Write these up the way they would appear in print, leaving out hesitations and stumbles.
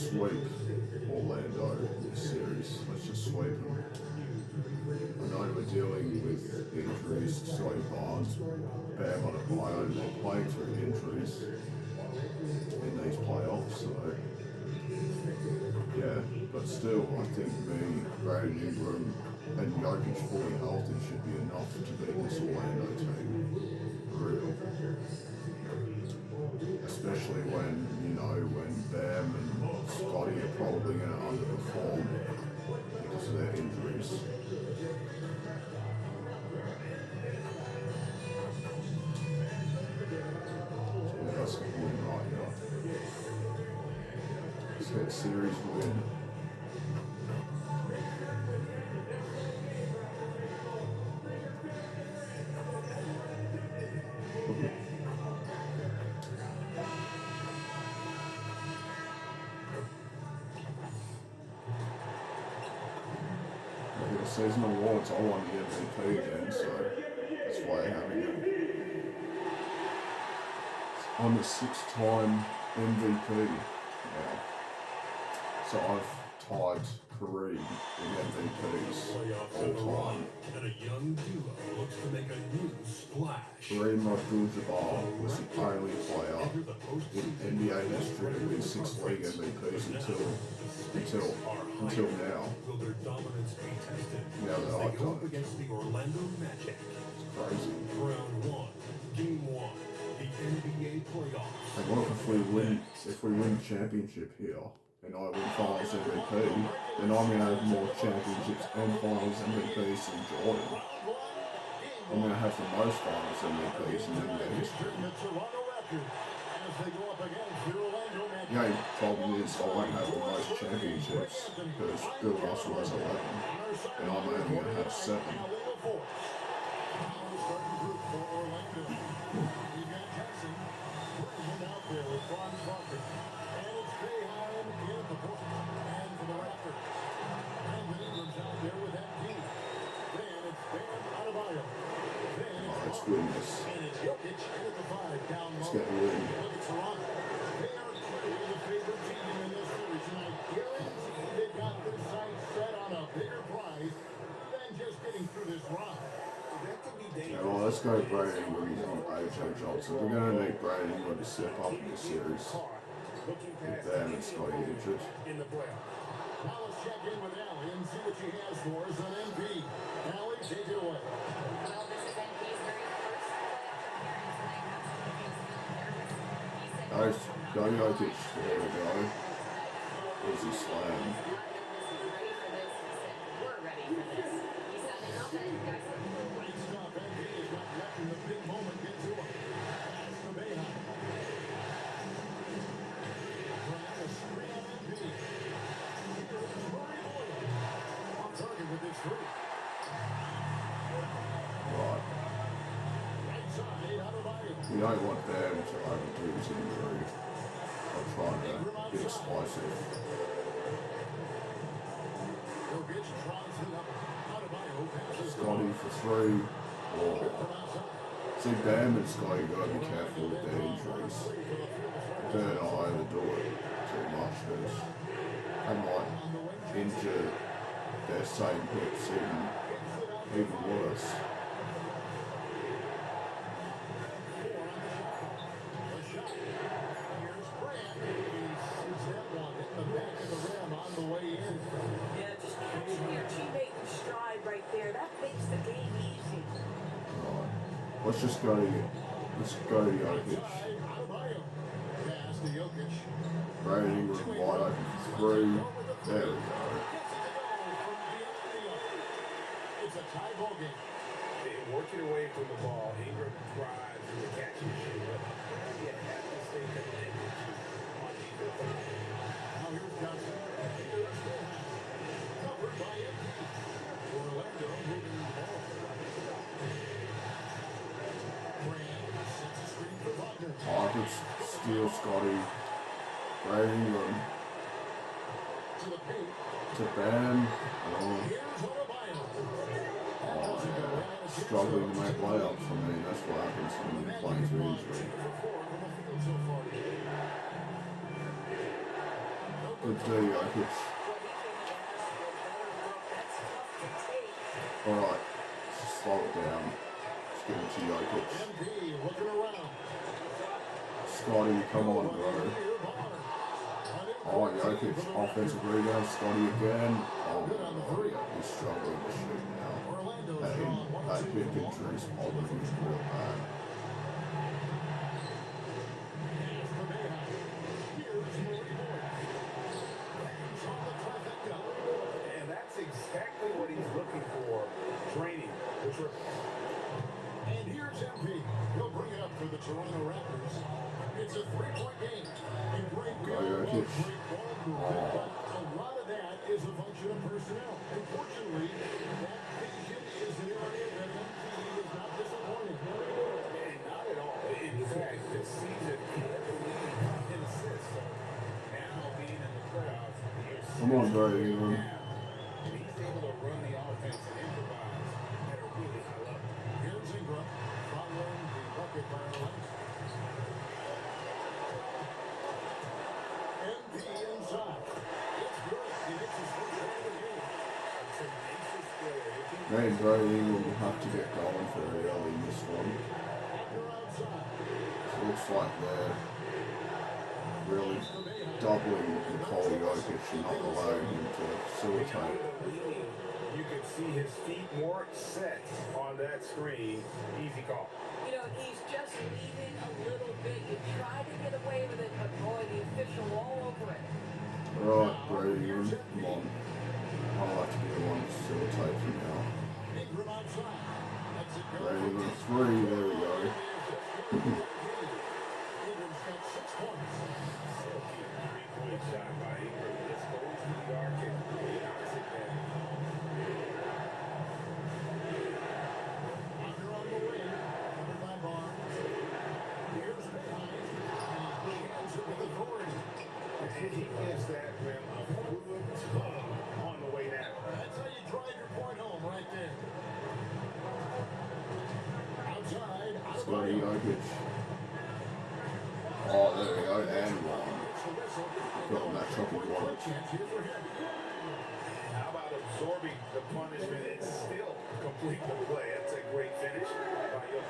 sweep Orlando this series. Let's just sweep them. I know we're dealing with injuries, Scotty Barnes, Bam on a bio, and they're playing through injuries in these playoffs, so yeah, but still, I think me, Brandon Ingram, and Jokic fully healthy should be enough to beat this Orlando team. Real. Especially when, when Bam and Scotty are probably going to underperform because of their injuries. So yeah, that's a win right here. Let's get a series win. Season awards, I won the MVP again, so that's why I'm having it. I'm the 6-time MVP now. So I've tied Kareem in MVPs all time. And a young duo looks to make a new splash. Kareem Abdul-Jabbar was the only player in NBA history to win 6 league MVPs until now. Will their dominance be tested? Now that I've go done up it. against the Orlando Magic. It's crazy. Round 1, Game 1, the NBA playoffs. And what if we win championship here and I win finals MVP, then I'm going to have more championships and finals MVPs than Jordan. I'm going to have the most finals MVPs in NBA history. The only problem is I won't have the most championships because Bill Russell has 11 and I'm only going to have 7. Let's win this. Let's get a win. Yeah, well, let's go Brandon Ingram and AJ Johnson. We're going to need Brandon Ingram to step up in this series. With Bam and Scotty injured. Now let's check in with Allie and see what she has for us on MP. Allie, take it away. Well, this is MP's very first playoff appearance tonight. Go Jokic. There we go. Easy slam. We're ready for this. He said it up and guys. Great stuff. MP is not letting the big moment get to him. That's the Bayhawk. Trying to screen MP. On target with this three. Right. Right side, out of Bayou. We don't want Bam to overdo his injury. I'm trying to be explosive. Jokic tries it up. Out of Bayou. Passes Scotty for 3. See, Bam and Scotty got to be careful with their injuries. They don't overdo it too much because they might injure their same hips even worse. Yeah, just keeping your teammate in stride right there. That makes the game easy. Right. Let's go to Jokic. Pass to Jokic. Brandon Ingram wide open for 3. There we go. It's a tie ball game. They're working away from the ball. Ingram drives and the catch and shoot. You have to stay connected on defense. Now here's Johnson. Covered by MP. Orlando moving the ball. Brand sets a screen for Wagner. Harkins steal Scotty. Brandon Ingram To the paint. to Bam. Here's Adebayo. Struggling to make layups. I mean, that's what happens when you're playing through injury. For 4 from the field so far today. Good D, Jokic. What he came in to ask for a better look. That's tough to take. Alright, just slow it down. Just give it to Jokic. MP looking around. Scotty, come on, bro. Oh, Jokic, offensive rebound, Scotty again. Oh, yeah, he's struggling to shoot now. That hip injury's holding him real bad. And that's exactly what he's looking for. Training. The triple. And here's MP. He'll bring it up for the Toronto Raptors. It's a three-point game. And great Jokic. but a lot of that is a function of personnel. Unfortunately, that vision is an area that MP is not disappointed. And not at all. In fact, this season, he had the lead in assists. So now being in the playoffs, Come on, bro, Ingram. and he's able to run the offense and improvise at a really high level. Here's Ingram following the bucket by Alex. MP inside. It's good. He makes his first shot of the game. Tenacious player. If he Me and Bro Ingram will have to get going very early in this one. You're outside. It looks like they're really doubling Nikola Jokic and not allowing him to facilitate. You can see his feet more set on that screen. Easy call. You know, he's just leaving a little bit. You try to get away with it, but boy, the official all over it. Right, Bro Ingram, come on. I'll have to be the one to facilitate from now. Ingram outside. That's it. Bro Ingram, three, there we go. Ingram's got 6 points. Three-point shot by Ingram. This goes to the arc and he knocks it down. Under on the wing. Covered by Barnes. Here's behind. And he hands it with authority. And he gives that rim a good tug on the way down. That's how you drive your point home right there. Outside. Scotty Jokic. Oh, there we go, and one. Got him that triple block. How about absorbing the punishment and still complete the play? That's a great finish by Jokic.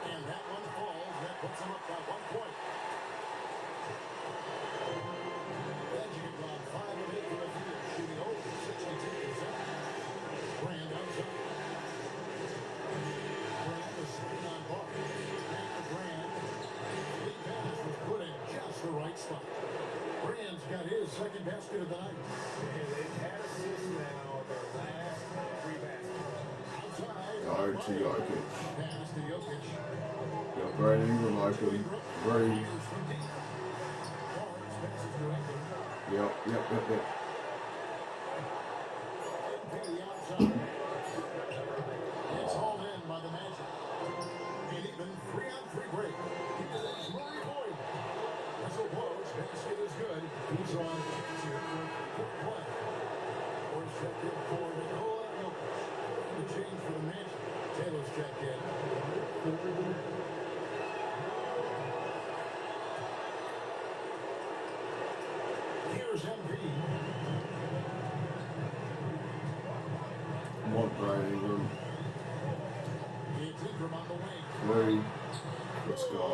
And that one falls. That puts him up by 1 point. Magic have gone 5 of 8 from the field, shooting over 62%. Brand outside. Brand is sitting on Barnes. Back to Brand. Lead pass was put in just the right spot. Brand's got his second basket of the night. And they've had assists now their last 3 baskets. Outside. Go to Jokic. Pass to Jokic. Got Bro Ingram open. Three. Fires from deep. Barnes passes directly. Yep. MP outside. It's hauled in by the Magic. And even 3-on-3 break. Into this Murray Boyd. Whistle blows. Basket is good. He's on here for quick play. Boyd's checked in for Nikola Jokic. The change for the Magic. Taylor's checked in. Here's MP. Come on, Bro Ingram. It's Ingram on the wing. Three. Let's go.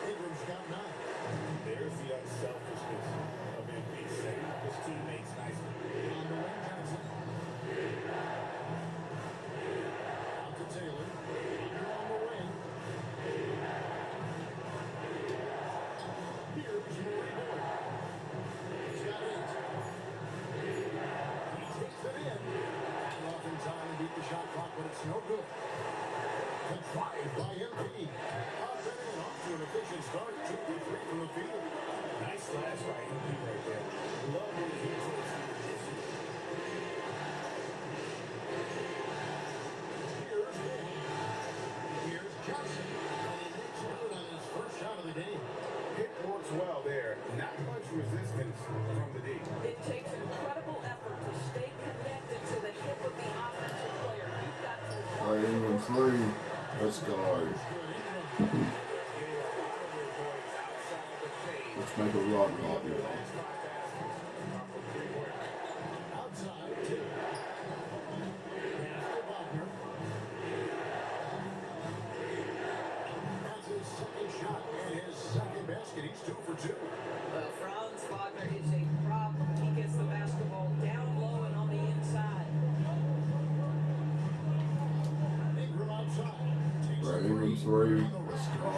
Ingram's got 9. There's the unselfishness of MP setting up his teammates nicely. On the wing, Johnson. Out to Taylor. Under on the wing. Here's Murray Boyd. He's got 8. He takes it in. Not enough in time to beat the shot clock, but it's no good. The drive by MP. Up and in, off to an efficient start. 2 for 3 from the field. Nice slash by MP right there. Love when he takes the initiative. Here's Boyd. Here's Johnson. And he makes good on his first shot of the game. It works well there. Not much resistance from the D. It takes incredible effort to stay connected to the hip of the offensive player. You've got to Bro Ingram, three. Let's go. Good Ingram. Getting a lot of their boys outside Let's make a run right here. Outside, two. Pass to Wagner. That's his second shot and his second basket. He's 2 for 2. Franz Wagner is a problem. He gets the basketball down low and on the inside. Ingram outside. Takes Right, a Ingram three. 3. Let's go.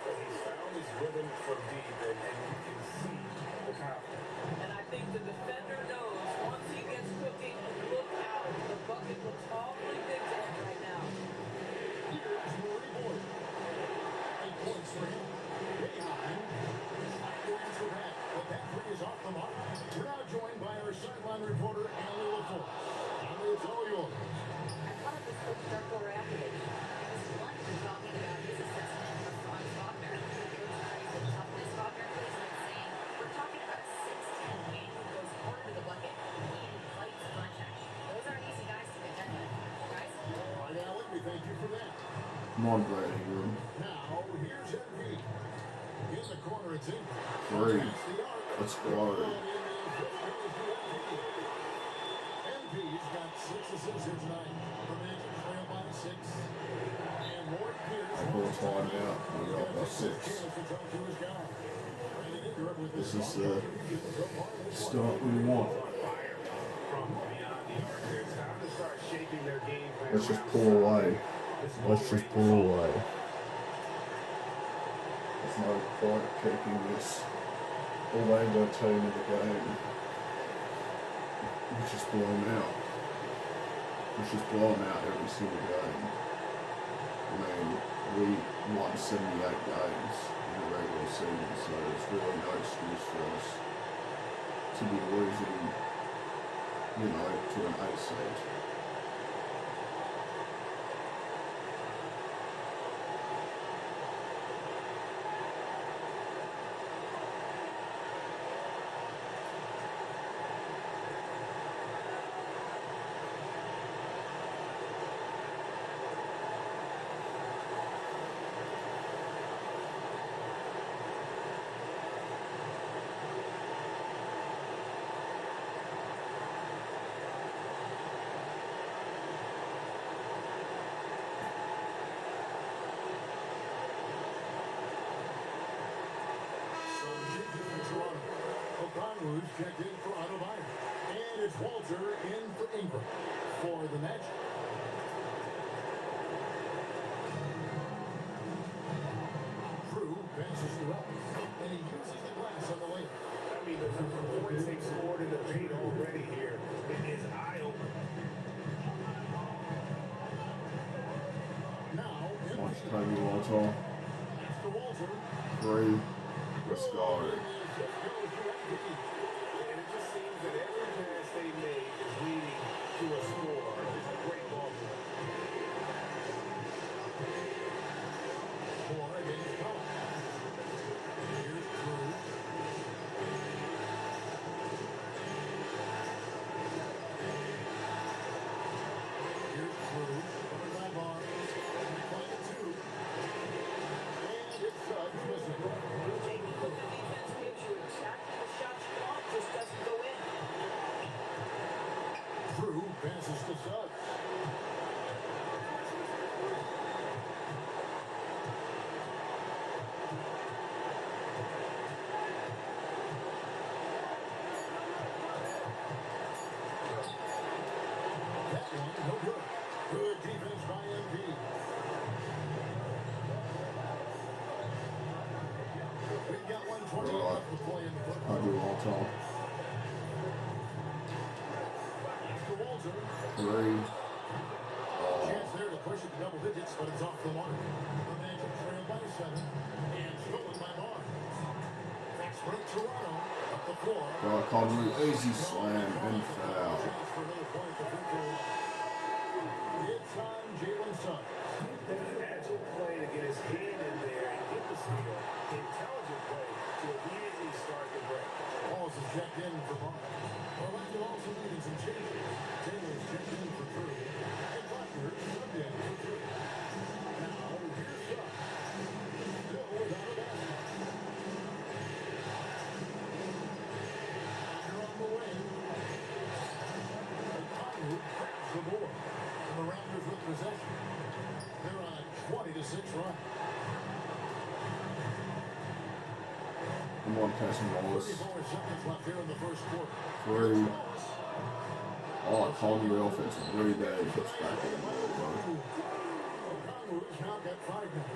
He's found his rhythm from deep, and you can see the confidence. And I think the defender knows once he gets cooking, look out. The bucket looks awfully big to him right now. Here's Murray Boyd. 8 points for him. Behind. Sliding for back. But that three is off the mark. We're now joined by our sideline reporter, Allie LaForce. Allie, it's all yours. I thought it was Coach Darko Rakovic. He was blunt in talking about his assessment of Franz Wagner. Coach praised the toughness Wagner plays with, saying, we're talking about a 6'10" man who goes hard to the bucket. He invites contact. Those aren't easy guys to contend with. Guys? All right, Allie, we thank you for that. Come on, Brad Ingram. Now, here's MV. In the corner, it's Ingram. 3. That's the arc. Let's go. MV's got 6 assists here tonight. The Magic trail by 6. And Lloyd Pierce. I call time out. We got about 6. This is the start we want. From beyond the arc, it's time to start shaping their game plan. Let's just pull away. Let's just pull away. There's no point keeping this Orlando team in the game. Let's just blow them out. Let's just blow them out every single game. I mean, we won 78 games in the regular season, so there's really no excuse for us to be losing, to an 8 seed. O'Connor's checked in for Otto Meyer. And it's Walter in for Ingram for the Magic. Drew passes to Ellis, and he uses the glass on the layup. I mean, the points they've scored in the paint already here, it is eye-opening. Now, Watch Kobe Walter. pass to Walter. 3. Let's go. And it just seems that every pass they make is leading to a score. It's a great ball game. Four against Cohen. Here's Drew. Here's Drew. Covered by Barnes. Playing at 2. And it's Suggs missing. Jamie, look, the defense gives you exactly the shot you want, just doesn't go in. Drew passes to Suggs. That one, no good. Good defense by MP. We've got 120 left to play in the football. Kobe Walter. To Walter. 3. Chance there to push it to double digits, but it's off the mark. The Magic trail by 7 and stolen by Barnes. That's from Toronto up the floor. Bro, Conley, easy slam and foul. Chance for another point at the free throw. It's on Jalen Suggs. An agile play to get his hand in there and get the steal. Intelligent play to immediately start the break. Wallace is checked in for Barnes. Orlando also needing some changes. Taylor's checked in for Drew. And Wagner subbed in for Drew. Now, here's Suggs. Still without a basket. Come on, Casey Wallace. 34 seconds left here in the first quarter. 3. Oh, Conley offense is really bad. He puts back in the middle, bro. O'Connor's now got 5 now.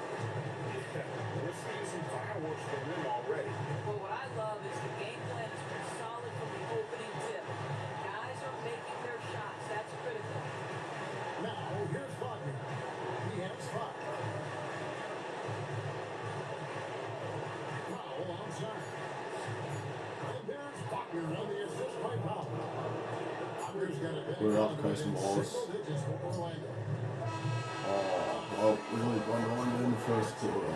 We're seeing some fireworks from them already. Well, what I love is the game plan has been solid from the opening tip. Guys are making their shots. That's critical. Now, here's Wagner. He has 5. Powell onside. And there's Wagner on the assist by Powell. Wagner's got a big We're up, run Carson within Wallace. single digits for Orlando. Oh, well, really one on in the first quarter.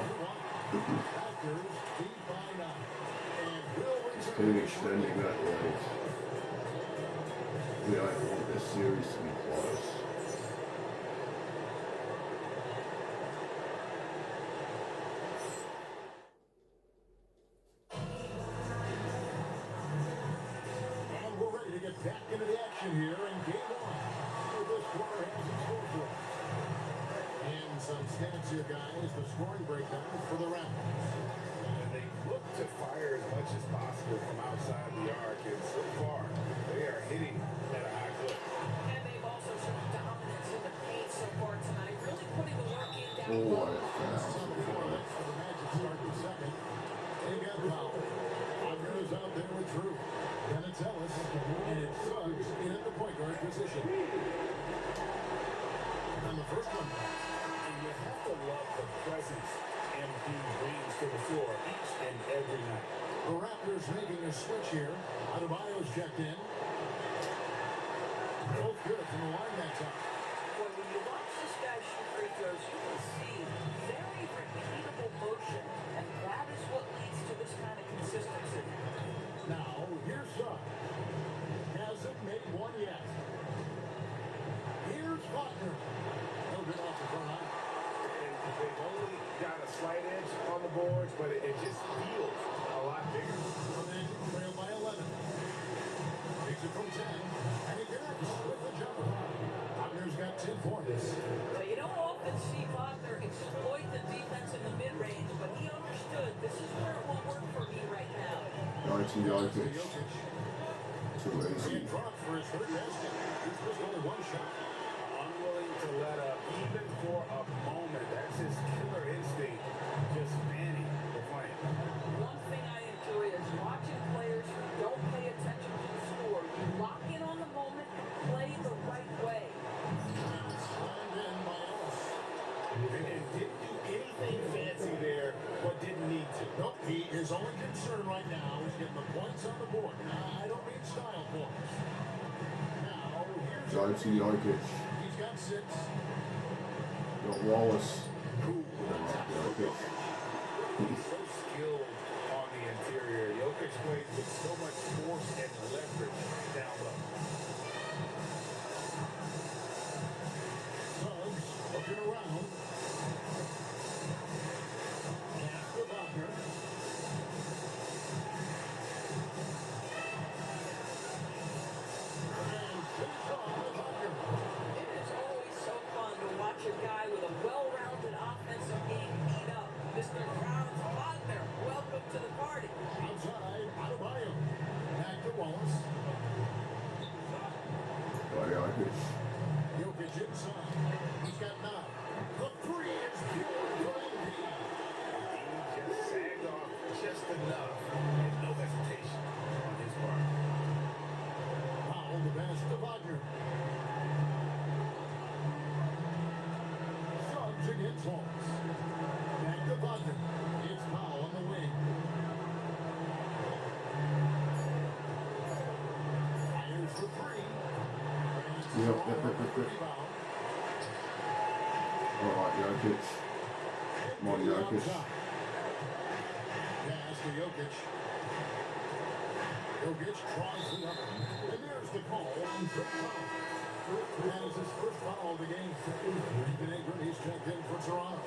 Raptors lead by 9. And will Still return. extending that lead. We don't want this series to be close. And we're ready to get back into the action here in game 1. With this quarter has in store for us. And some stats here, guys. The scoring breakdown for the Raptors. And they look to fire as much as possible from outside the arc, and so far, they are hitting at a high clip. And they've also shown dominance in the paint so far tonight, really putting the work in down Oh, low. what a foul. For the Magic start the second. They got Powell. Wagner is out there with Drew. Then it's Ellis. And it's Suggs in at the point guard position. And the first one. And you have to love the presence MD brings to the floor each and every night. The Raptors making a switch here. Adebayo's checked in. Both good from the line that time. Well, when you watch this guy shoot free throws, you can see very repeatable motion, and that is what leads to this kind of consistency. Now, here's Suggs. Hasn't made one yet. Here's Wagner. No good off the front line. And they've only got a slight edge on the boards, but it just feels a lot bigger. The Magic trail by 11. Takes it from 10. And he connects with the jumper. Wagner's got 10 points. So you don't often see Wagner exploit the defense in the mid-range, but he understood this is where it will work for me right now. Jokic. Jokic. Too He easy. had dropped for his third basket. He's missed only one shot. Unwilling to let up even for a moment. That's his killer instinct. Just fanning the flame. One thing I enjoy is watching players who don't pay attention to the score. You lock in on the moment and play the right way. Slammed in by Ellis. And didn't do anything fancy there, but didn't need to. Nope, his only concern right now is getting the points on the board. I don't mean style points. Now, here's Jokic. He's got 6. Got Wallace. Cool. Jokic. So skilled on the interior. Jokic plays with so much force and leverage down low. Suggs looking around. Pass to Wagner. And finish off with Wagner. It is always so fun to watch a guy with a well-rounded offensive game heat up. Mr. Franz Wagner, welcome to the party. Outside, Adebayo. Back to Wallace. Jokic. Jokic inside. He's got 9. The 3 is pure for Embiid. He just sagged off just enough and no hesitation on his part. Powell, the pass to Wagner. Suggs against Wallace. Back to Wagner. It's Powell on the wing. Fires for 3. And Yep. rebound. Alright, Jokic. Come on, Jokic. Pass to Jokic. Jokic tries the up. And there's the call on Trip Powell. That is his first foul of the game. Ethan Ingram, he's checked in for Toronto.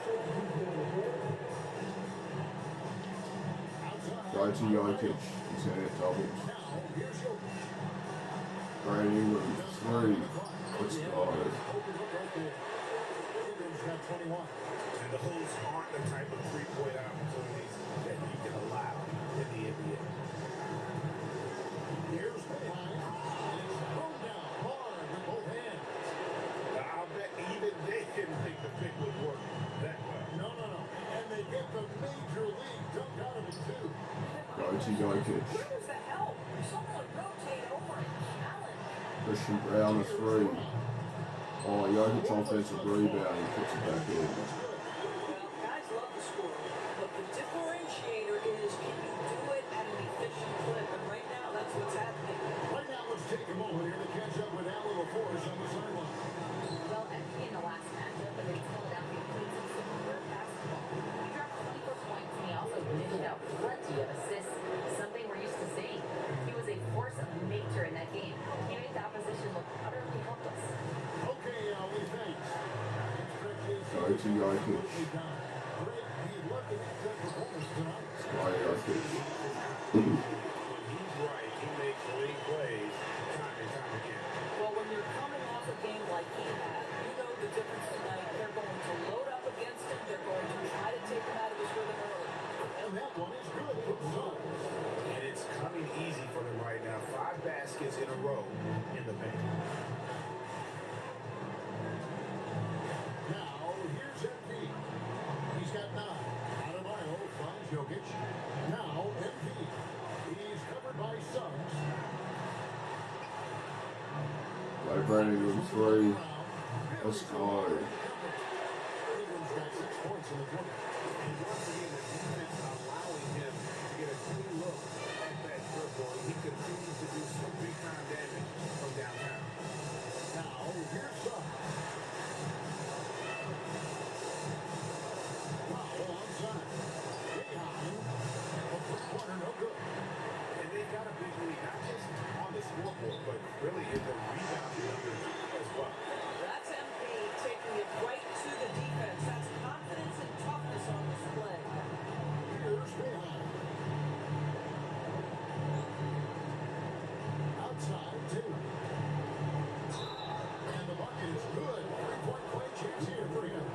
Outside. Jokic. He's going to get doubled. Now, here's Jokic. Brandon Ingram. 3. Let's go. Ingram's got 21. And those aren't the type of three-point opportunities that you can allow in the NBA. Jokic. Where's the help? Someone rotate over and challenge. Christian Brown, a three. Oh, Jokic offensive rebound, he puts it back in. Well, guys love to score, but the differentiator is can you do it at an efficient clip? And right now, that's what's happening. Right now, let's take a moment here to catch up with Al LaForce on the sideline. Well, MP in the last matchup against Philadelphia played some superb basketball. He dropped 24 points and he also dished out plenty of assists, something we're used to seeing. He was a force of nature in that game. He made the opposition look utterly helpless. Okay, Ali, thanks. Go to Jokic. Greg, he loved to make that performance tonight. Sky Jokic. When he's right, he makes great plays time and time again. Well, when you're coming off a game like he had, you know the difference tonight. They're going to load up against him. They're going to try to take him out of his rhythm early. And that one is good for the Suns. And it's coming easy for them right now. 5 baskets in a row in the paint. Now, here's MP. He's got 9. Adebayo finds Jokic. Now, MP. He's covered by Suggs. By Brandon, three. Let's go. Ingram's got 6 points in the quarter. And once again, the defense allowing him to get a clean look at that dribble. He continues to do some big-time damage from downtown. Now, here's Suggs. Foul outside. Behind. A three-pointer, no good. And they've got a big lead, not just on the scoreboard, but really in the rebounding numbers as well. That's MP taking it right to the defense. That's confidence and toughness on display. Here's behind. Outside, two. And the bucket is good. Three-point play chance here for him.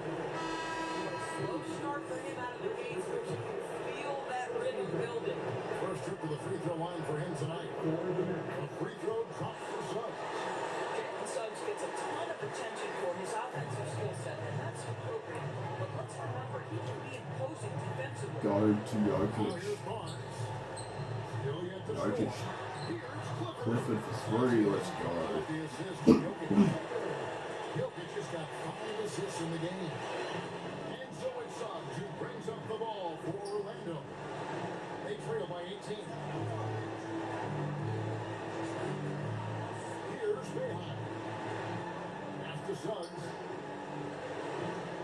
Slow start for him out of the gates, but you can feel that rhythm building. First trip to the free throw line for him tonight. A free throw dropped for Suggs. Jalen Suggs gets a ton of attention for his offensive skill set, and that's appropriate. But let's remember, he can be imposing defensively. Go to Now Jokic. here's Barnes. Still yet to Jokic. score. Here's Clifford. Clifford for three. Let's go. With the assist to Jokic. Jokic just got 5 assists in the game. And so it's Suggs who brings up the ball for Orlando. They trail by 18. Here's Behind. After Suggs.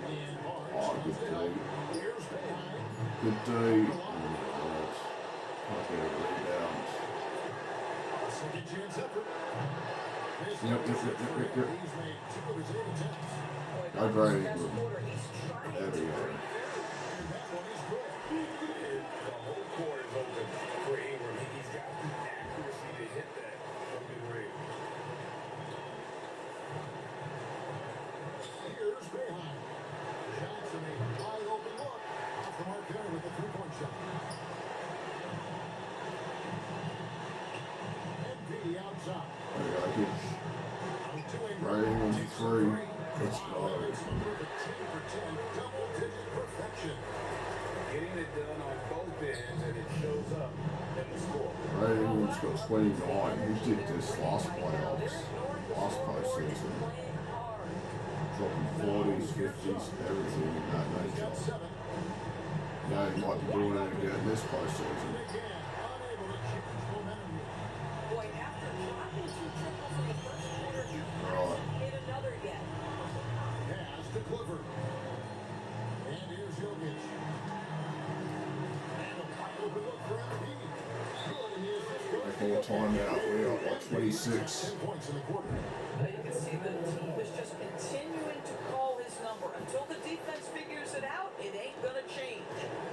And Barnes Oh, comes good down. D. Here's Behind. Good D. Can't get a rebound. Second chance effort. This Yep. is for him. He's made 2 of his 8 attempts. Boy, Go that's Brady. his best quarter. He's trying There to we go. break through. And that one is good. And the whole court is open for Ingram. He's got the accuracy to hit that from mid-range. Here's Behind. Johnson a wide open look. Off the mark there with the 3-point shot. MP outside. Jokic. Out to Ingram. Brandon on Takes the three. three. Let's go. It's a perfect 10 for 10. Double-digit perfection. Getting it done on both ends, and it shows up in the score. Brandon's got 29. He did this last playoffs. Last postseason. Playing hard. Dropping 40s, 50s, everything in that He's got nature. 7. Now he might be doing it again this postseason. Again, unable to change momentum here. Boy, after dropping 2 triples in the first quarter, he Right. hasn't hit another yet. Pass to Clifford. And here's Jokic. And a wide open look for MVP. Good in the assist. Taking a timeout. We are at 26. 10 points in the quarter. You can see the team is just continuing to call his number. Until the defense figures it out, it ain't gonna change.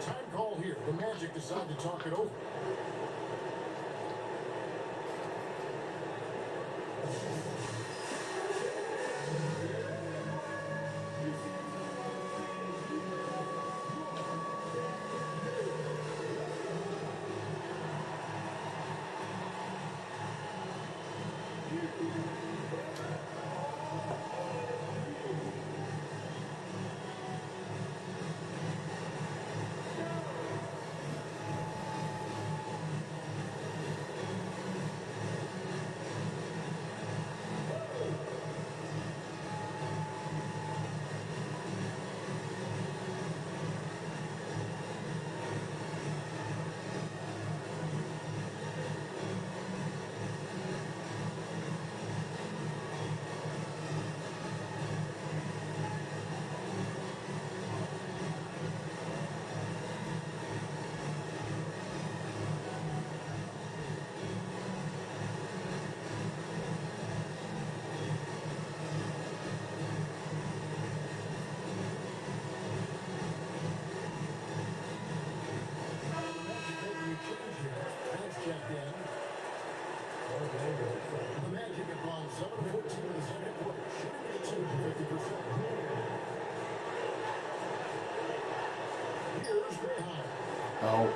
Time call here. The Magic decide to talk it over.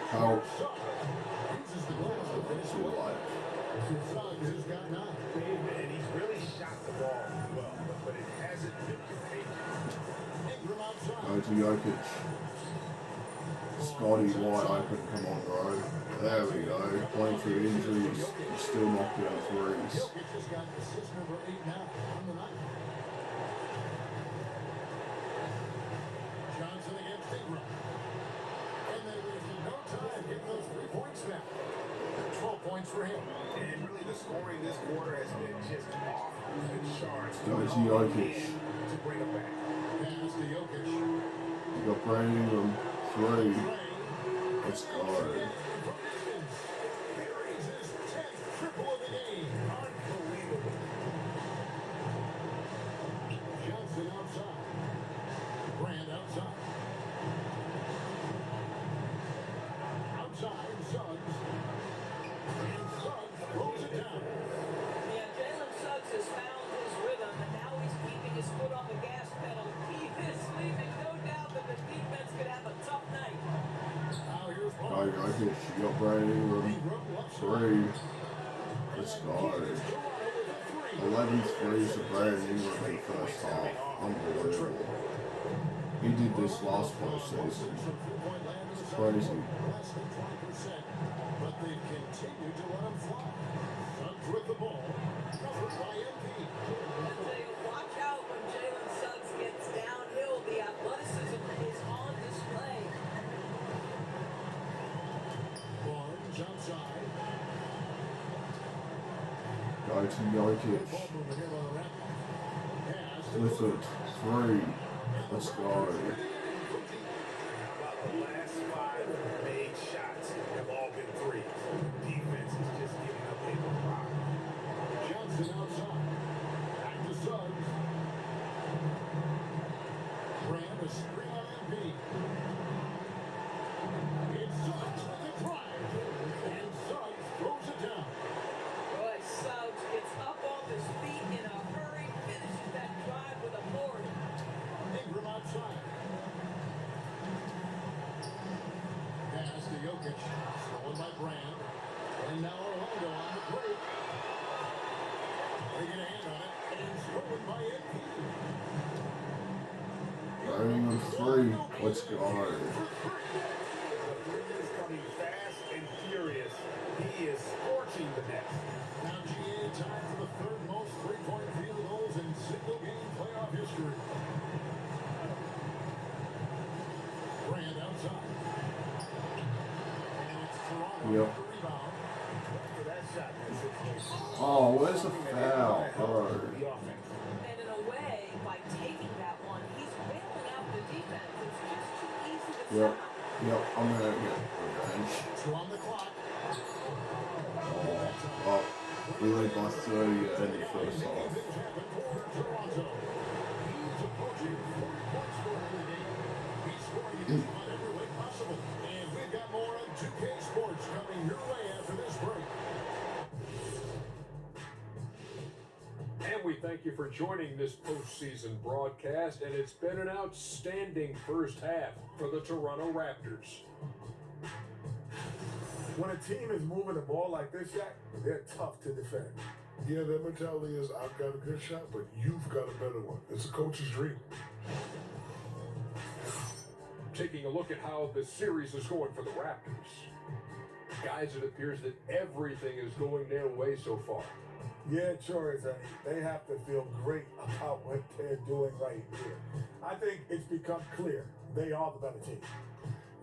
Help. Uses the glass to finish Too it. late. Suggs has got 9. And he's really shot the ball well, but it hasn't been contagious. Ingram outside. Go to Jokic. Scotty wide open. Come on, bro. There we go. Playing through injuries. Still knocked down threes. Jokic has got assist number 8 now on the night. Johnson against Ingram. And they wasted no time getting those 3 points back. 12 points for him. And really, the scoring this quarter has been just off the charts. Go to Jokic. To bring it back. Pass to Jokic. You got Brandon Ingram. 3. Let's go. Buries his 10th triple of the game. Unbelievable. Johnson outside. Brand outside. Outside, Suggs. And Suggs throws it down. Yeah, Jalen Suggs has found his rhythm, and now he's keeping his foot on the gas pedal. He is leaving no doubt that the defense could have a tough night. Now here's Go Paul. Jokic. You got Brandon Ingram. Ingram left side. 3. Let's go. Toronto with a 3. 11 threes to Brandon Ingram in the first half. Unbelievable. He did this last postseason. It's crazy. Less than 20%, but they've continued to let him fly. Suggs with the ball. Covered by MP. I tell you, watch out when Jalen Suggs gets downhill. The athleticism is on display. Barnes outside. Go to Good Jokic. ball movement here on the ramp. Pass to Clifford. 3. Let's go. About the last 5 made shots have all been threes. Defense is just giving up a rock. Johnson outside. Back to Suggs. Brand a screen on MP. It's Suggs with the drive. And Suggs throws it down. Boy, Suggs gets up off his feet in a hurry, finishes that drive with a board. Ingram outside. Pass to Jokic. Stolen by Brand. And now Orlando on the break. They get a hand on it. And stolen by MP. Brandon Ingram. 3. Let's go. The three is coming fast and furious. He is scorching the net. Now GA tied for the 3rd most three-point field goals in single-game playoff history. Brand outside. And it's Toronto Yep. with the rebound. For that shot, that's it. Oh, where's the foul, bro? The offense. And in a way, by taking that one, he's bailing out the defense. It's just too easy to Yep. stop. Yep. I'm gonna get revenge. 2 on the clock. Oh, we lead by 30 at the first half. Things happen for Toronto. He's approaching 40 points for him in the game. He's scoring in just about every way possible. And we've got more on 2K Sports coming your way after this break. And we thank you for joining this postseason broadcast, and it's been an outstanding first half for the Toronto Raptors. When a team is moving the ball like this, Shaq, they're tough to defend. Yeah, their mentality is I've got a good shot, but you've got a better one. It's a coach's dream. Taking a look at how the series is going for the Raptors. Guys, it appears that everything is going their way so far. Yeah, it sure is, Ernie. They have to feel great about what they're doing right here. I think it's become clear they are the better team.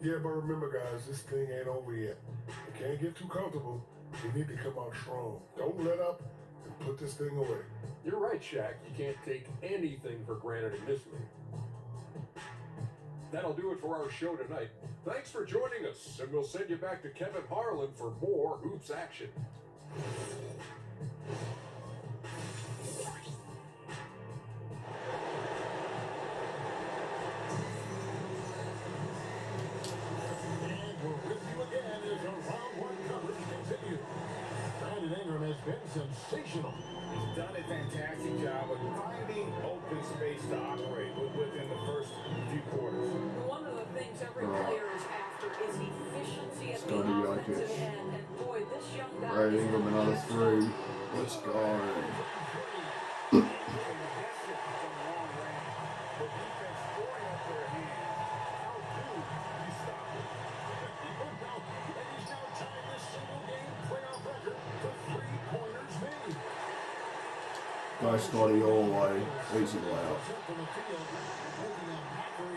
Yeah, but remember, guys, this thing ain't over yet. You can't get too comfortable. You need to come out strong. Don't let up and put this thing away. You're right, Shaq. You can't take anything for granted in this league. That'll do it for our show tonight. Thanks for joining us, and we'll send you back to Kevin Harlan for more hoops action. And we're with you again as our round one coverage continues. Brandon Ingram has been sensational. He's done a fantastic job of finding open space to operate within the first few quarters. One of the things every player is after is efficiency at the Scotty offensive Jokic. end. And boy, this young guy Brad is Ingram, a another master. three. Let's go. Go Scotty all the way. Easy layup.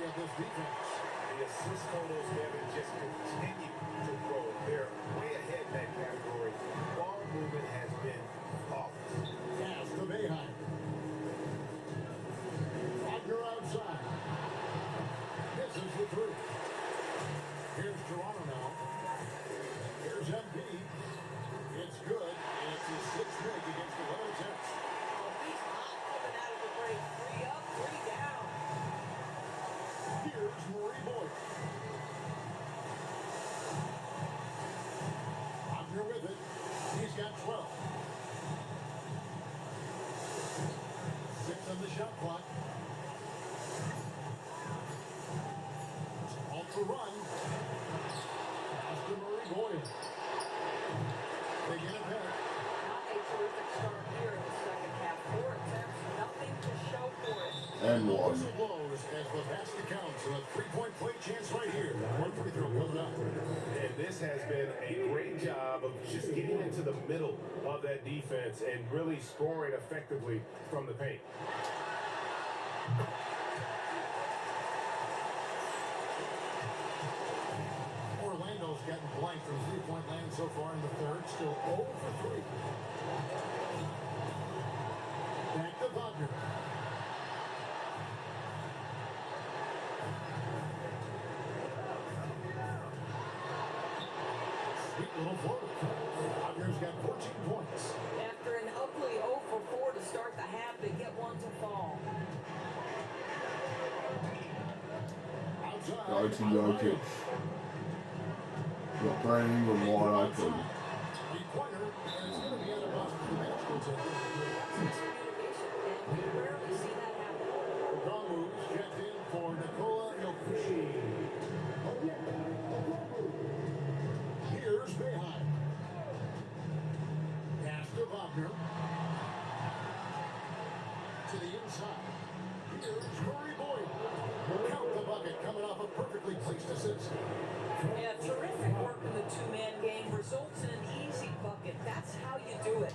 The assist totals, Devin, just continue to grow. They're way ahead in that category. Ball movement has been flawless. Pass to Boeheim. Wagner outside. Misses the three. Here's Toronto now. Here's Embiid. It's good. And it's his sixth break against the Celtics. Oh, he's hot coming out of the break. 3 up, 3 down. Here's Murray Boyd. Wagner with it. He's got 12. 6 on the shot clock. Ultra run. Pass to Murray Boyd. They get it back. Not a terrific start here in the second half. 4 attempts, nothing to show for it. And one. Whistle blows as the basket counts. And a three-point play chance right here. One free throw coming up. And this has been a great job of just getting into the middle of that defense and really scoring effectively from the paint. Orlando's gotten blank from three-point land so far in the third. Still 0 for 3. Back to Wagner. Sweet little floater. Wagner's got 14 points. After an ugly 0 for 4 to start the half, they get one to fall. Outside. Go to Jokic. Got Brad Ingram wide open. Three-pointer, and it's going to be out of bounds. The match goes over. Communication, and we rarely see that happen. Okongwu is checked in for Nikola Jokic. Here's Boeheim. Pass to Wagner. To the inside. Here's Murray Boyd. Count the bucket coming off a perfectly placed assist. Yeah, terrific work in the two-man game results in an easy bucket. That's how you do it.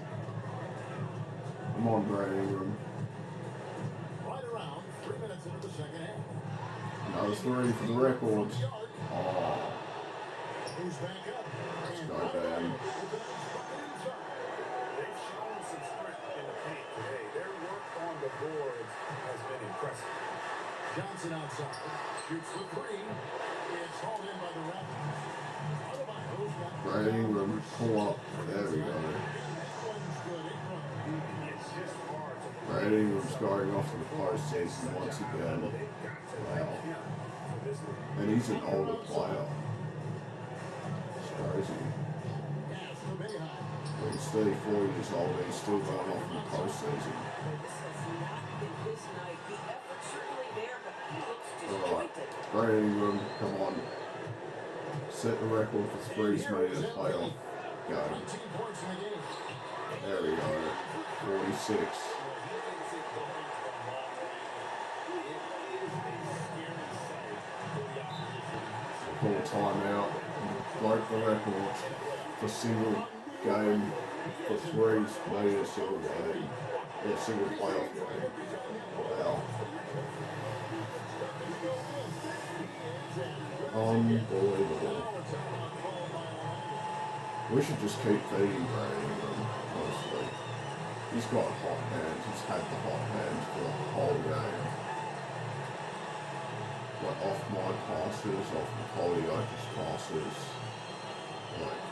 Come on, Brad Ingram. Right around 3 minutes into the second half. Another three for the record. Yard. Oh, Who's back up? And go, right Dan. away with the next bucket inside. They've shown some strength in the paint today. Their work on the boards has been impressive. Johnson outside. Shoots the three. It's hauled in by the Raptors. Adebayo's got Brad Ingram, pull up. There we go. That one's good. Ingram. It's just hard to Brad Ingram starting off in the postseason once again. Wow. And he's an older player. It's crazy. Pass to Boeheim. He's 34 years old and he's still going off in the postseason. This has not been his night. The effort's certainly there, but he looks Alright, disjointed. Brad Ingram, come on. Set the record for threes made in the playoff. Go. 19 points in the game. There we go. 46. Call timeout. Broke the record for single game for threes made in a single game. Or a single playoff game. Wow. Unbelievable. We should just keep feeding Brad Ingram, honestly. He's got hot hands. He's had the hot hands for the whole game. Like off my passes, off Nikola Jokic's passes. Like,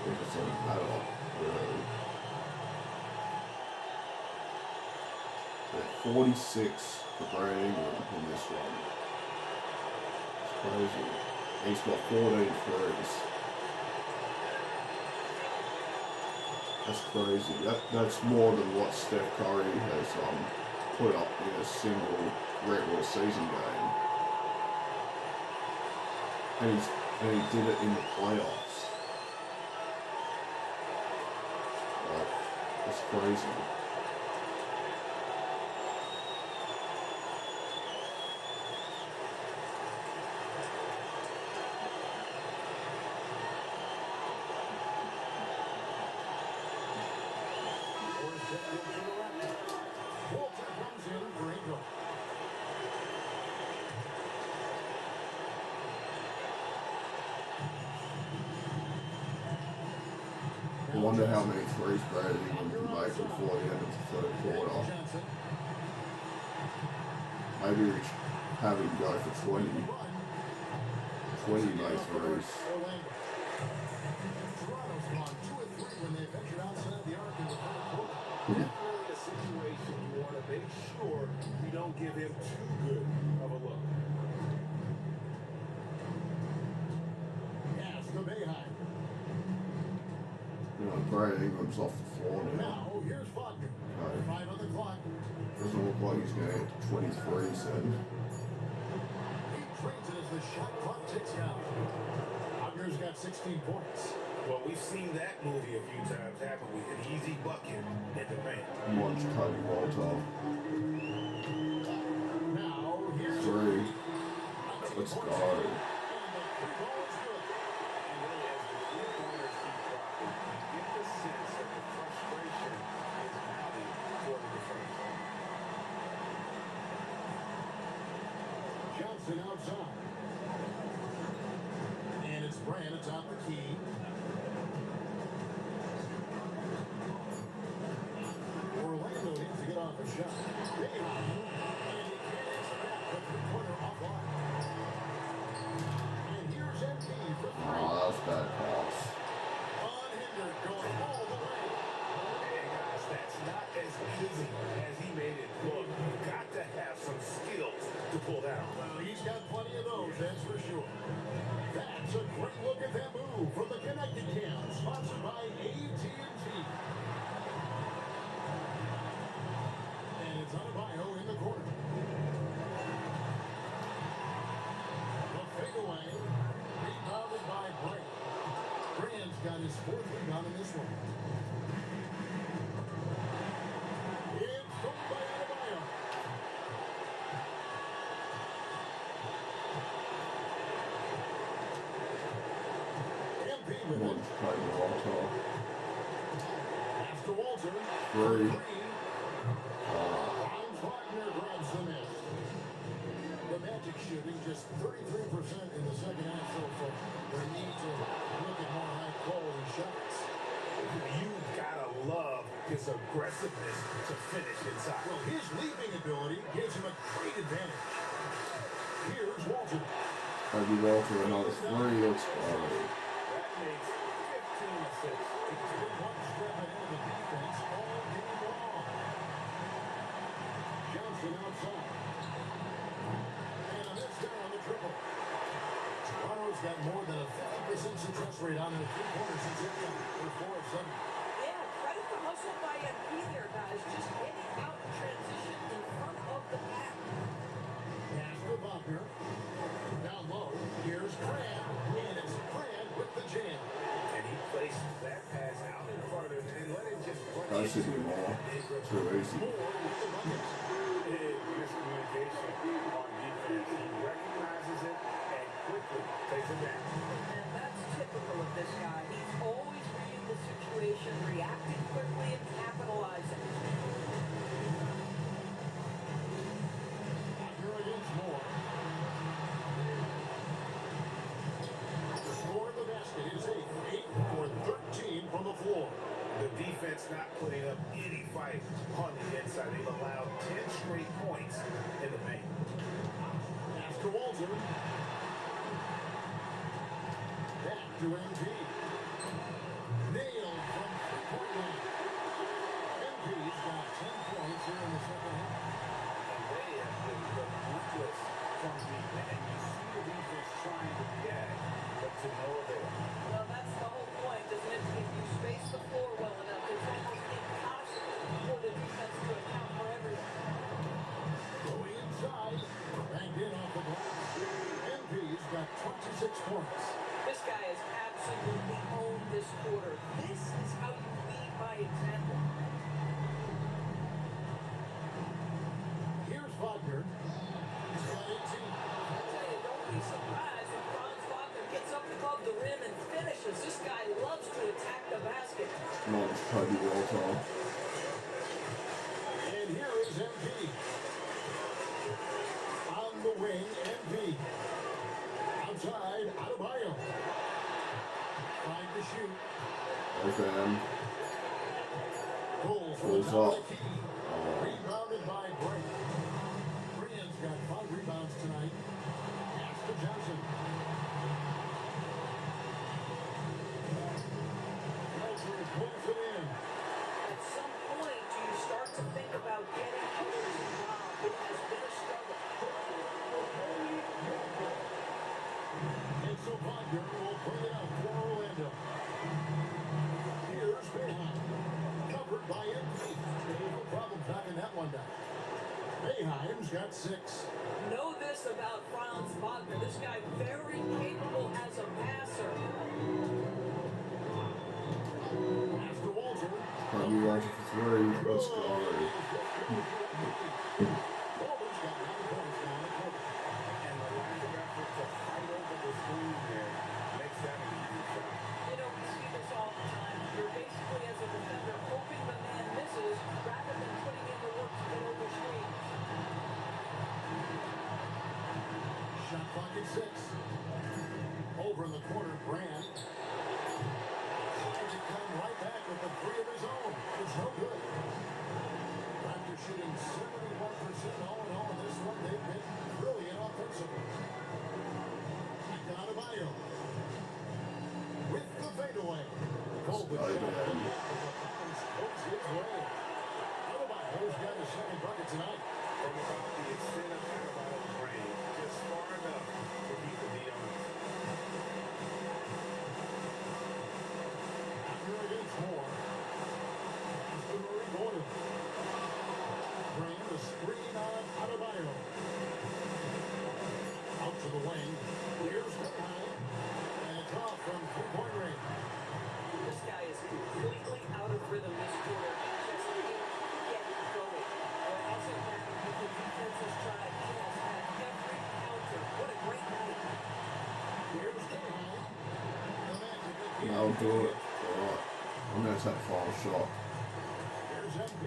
it doesn't matter, really. But 46 for Brad Ingram in this one. It's crazy. He's got 14 threes. That's crazy. That's more than what Steph Curry has put up in a single regular season game. And And he did it in the playoffs. Like, it's crazy. Walter comes in for Ingram. I wonder how many threes Brad Ingram can make before the end of the third quarter. Johnson. Maybe we should have him go for 20. 20 made threes. Orlando. Toronto's gone 2 of 3 when they ventured outside the arc in the third quarter. Definitely a situation you want to make sure you don't give him too good of a look. Pass to Boeheim. You know, Brad Ingram's off the floor now. Now, here's Wagner. Right. 5 on the clock. Doesn't look like he's going to hit 23, so. He trades it as the shot clock ticks down. Wagner's got 16 points. Well, we've seen that movie a few times, haven't we? An easy bucket in the paint. Watch Cody Walter. Now, here's 3. Let's go. And the 3 ball is good. And really, as the three-pointers keep dropping, you get the sense that the frustration is mounting for the defense. Johnson outside. And it's Brand atop the key. Orlando needs to get off a shot. Boeheim. And he can't answer that. The three-pointer offline. And here's MP for 3. Oh, that was bad pass. Unhindered, going all the way. And guys, that's not as easy as he made it look. You've got to have some skills to pull that off. Well, he's got plenty of those, that's for sure. That's a great look at that move from the Connected Cam, sponsored by AT&T. And it's Adebayo in the corner. The fadeaway, rebounded by Brand. Brand's got his 4th rebound in this one. It's thrown by Adebayo. MP with it. Watch Cody Walter. Pass to Walter. 3. Franz Wagner grabs the miss. The Magic shooting just 33% in the second half so far. They need to look at more high-quality shots. You've got to love his aggressiveness to finish inside. Well, his leaping ability gives him a great advantage. Here's Walter. Cody Walter, another 3. Let's go. That makes 15 assists. He's been one step ahead of the defense all game long. Johnson outside. And a miss there on the triple. Toronto's got more than a 50% success rate on their three-pointers since it got their 4 of 7. Yeah, credit the hustle by MP there, guys. Just getting out in transition in front of the pack. Pass to Wagner. Down low. Here's Brand. And it's Brand with the jam. And he placed that pass out in front of him and let it just run That should be into more. Too easy. Moore with the buckets. miscommunication on defense. He recognizes it and quickly takes it back. And that's typical of this guy. He's always reading the situation, reacting quickly, and capitalizing. Wagner against Moore. Score the basket is 8 for 13 from the floor. The defense not putting up any fight on the inside. They've allowed 10 straight points in the paint. Pass to Walter. Back to MP. Nailed from three-point line. MP's got 10 points here in the second half. And they have been ruthless from deep. And you see the defense trying to react, but to no avail. Well, that's the whole point, isn't it? If you space the floor well enough, it's almost impossible for the defense to account for everything. Going inside. Banked in off the glass. MP's got 26 points. Mine's Kobe Walter. And here is MP. On the wing, MP. Outside, Adebayo. Trying to shoot. Okay. Bulls Pulls from the top up. of the key. Rebounded by Bray. Brian's got 5 rebounds tonight. Pass to Johnson. Walter pulls it in. At some point, do you start to think about getting others involved? It has been a struggle. And so Wagner will bring it up for Orlando. Here's Boeheim. Covered by MP. No problem knocking that one down. Boeheim's got 6. Know this about Franz Wagner. This guy very capable as a passer. Pass to Walter. Kobe Walter for 3. Let's go. Walter's got 9 points now in the quarter. And the lack of effort to fight over the screen there makes that an easy shot. You know, we see this all the time. You're basically, as a defender, hoping the man misses rather than putting in the work to get over screens. Shot clock at 6. Over in the corner, Grant. Tries to come right back with the 3 of his own. It's no good. Raptors shooting 71% all in all in this one. They've been brilliant offensively. Adebayo. With the fadeaway. Golden shot. Goes his way. Adebayo's got his second bucket tonight. From about the extent of Adebayo's range, just far enough for people to be honest. After against Moore. Pass to Murray Gordon. Bring the screen on Adebayo. Out to the wing. Here's Boeheim. And it's off from 3-point range. This guy is completely out of rhythm this quarter. He just can't get going. It hasn't mattered what the defense has tried. He has had every counter. What a great night. Here's Boeheim. The Magic again. That'll do it. Alright. I'm going to take a final shot. Here's MP.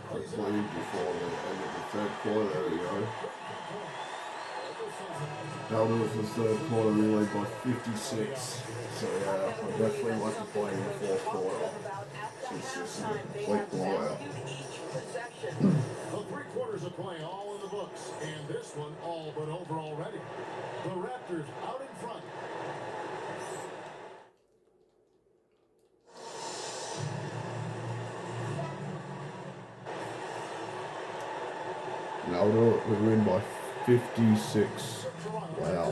Hopefully before the end of the third quarter. There we go. That'll do it for the third quarter. We lead by 56. So yeah, I definitely like to play in the fourth quarter. Since this is a complete blowout. The 3 quarters of play all in the books, and this one all but over already. The Raptors out in front. That'll do it. We win by 56. Wow.